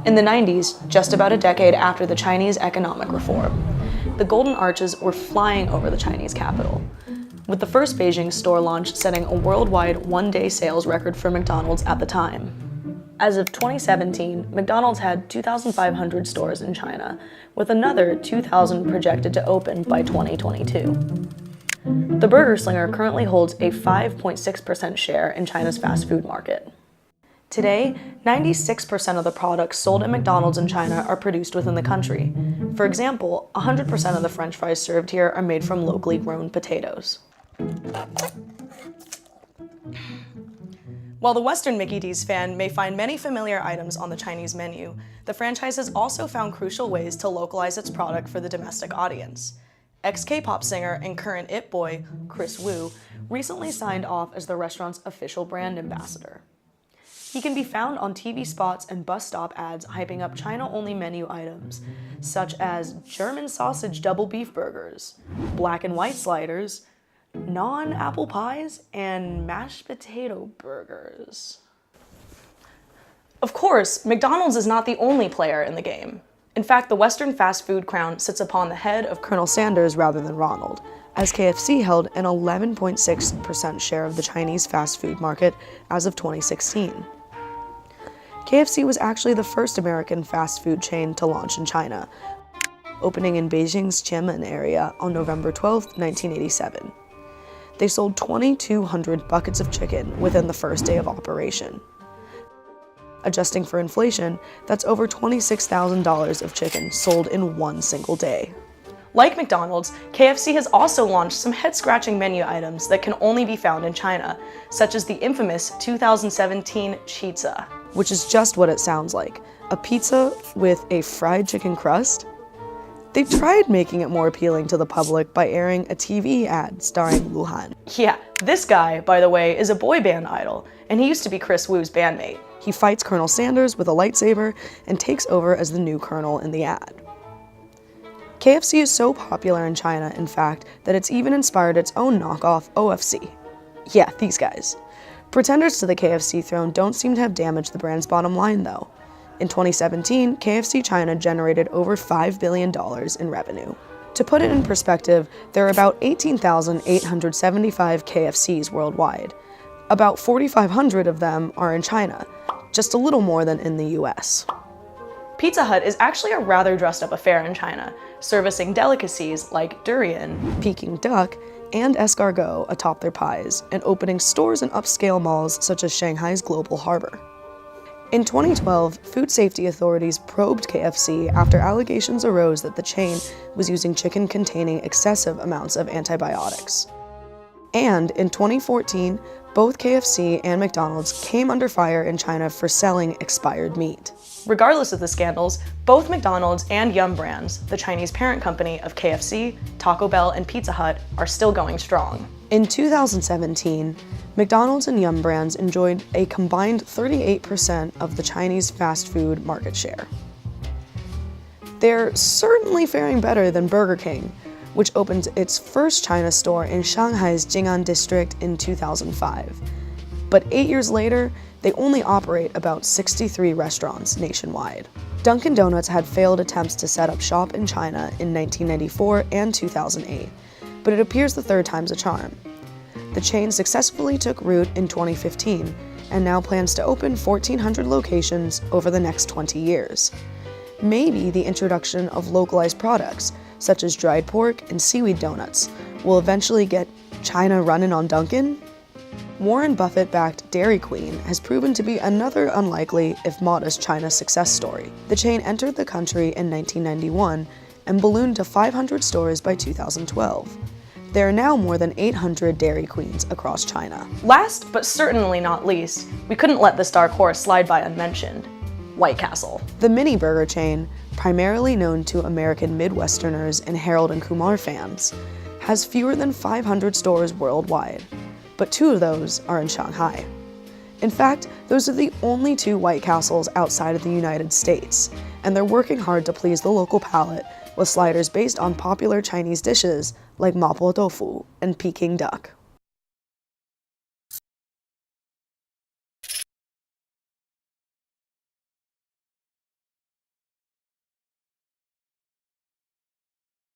In the 90s, just about a decade after the Chinese economic reform, the Golden Arches were flying over the Chinese capital, with the first Beijing store launch setting a worldwide one-day sales record for McDonald's at the time. As of 2017, McDonald's had 2,500 stores in China, with another 2,000 projected to open by 2022. The Burger Slinger currently holds a 5.6% share in China's fast food market. Today, 96% of the products sold at McDonald's in China are produced within the country. For example, 100% of the French fries served here are made from locally grown potatoes. While the Western Mickey D's fan may find many familiar items on the Chinese menu, the franchise has also found crucial ways to localize its product for the domestic audience. Ex-K-pop singer and current It Boy, Chris Wu, recently signed off as the restaurant's official brand ambassador. He can be found on TV spots and bus stop ads hyping up China-only menu items, such as German sausage double beef burgers, black and white sliders, non-apple pies, and mashed potato burgers. Of course, McDonald's is not the only player in the game. In fact, the Western fast food crown sits upon the head of Colonel Sanders rather than Ronald, as KFC held an 11.6% share of the Chinese fast food market as of 2016. KFC was actually the first American fast food chain to launch in China, opening in Beijing's Qianmen area on November 12, 1987. They sold 2,200 buckets of chicken within the first day of operation. Adjusting for inflation, that's over $26,000 of chicken sold in one single day. Like McDonald's, KFC has also launched some head-scratching menu items that can only be found in China, such as the infamous 2017 Pizza, which is just what it sounds like, a pizza with a fried chicken crust. They tried making it more appealing to the public by airing a TV ad starring Luhan. Yeah, this guy, by the way, is a boy band idol, and he used to be Chris Wu's bandmate. He fights Colonel Sanders with a lightsaber and takes over as the new colonel in the ad. KFC is so popular in China, in fact, that it's even inspired its own knockoff, OFC. Yeah, these guys. Pretenders to the KFC throne don't seem to have damaged the brand's bottom line, though. In 2017, KFC China generated over $5 billion in revenue. To put it in perspective, there are about 18,875 KFCs worldwide. About 4,500 of them are in China, just a little more than in the US. Pizza Hut is actually a rather dressed-up affair in China, servicing delicacies like durian, Peking duck, and escargot atop their pies, and opening stores in upscale malls such as Shanghai's Global Harbor. In 2012, food safety authorities probed KFC after allegations arose that the chain was using chicken containing excessive amounts of antibiotics. And in 2014, both KFC and McDonald's came under fire in China for selling expired meat. Regardless of the scandals, both McDonald's and Yum Brands, the Chinese parent company of KFC, Taco Bell, and Pizza Hut, are still going strong. In 2017, McDonald's and Yum Brands enjoyed a combined 38% of the Chinese fast food market share. They're certainly faring better than Burger King, which opened its first China store in Shanghai's Jing'an district in 2005. But 8 years later, they only operate about 63 restaurants nationwide. Dunkin' Donuts had failed attempts to set up shop in China in 1994 and 2008, but it appears the third time's a charm. The chain successfully took root in 2015 and now plans to open 1,400 locations over the next 20 years. Maybe the introduction of localized products, such as dried pork and seaweed donuts, will eventually get China running on Dunkin'? Warren Buffett-backed Dairy Queen has proven to be another unlikely, if modest, China success story. The chain entered the country in 1991 and ballooned to 500 stores by 2012. There are now more than 800 Dairy Queens across China. Last, but certainly not least, we couldn't let this dark horse slide by unmentioned: White Castle. The mini burger chain, primarily known to American Midwesterners and Harold and Kumar fans, has fewer than 500 stores worldwide, but 2 of those are in Shanghai. In fact, those are the only 2 White Castles outside of the United States, and they're working hard to please the local palate with sliders based on popular Chinese dishes like mapo tofu and Peking duck.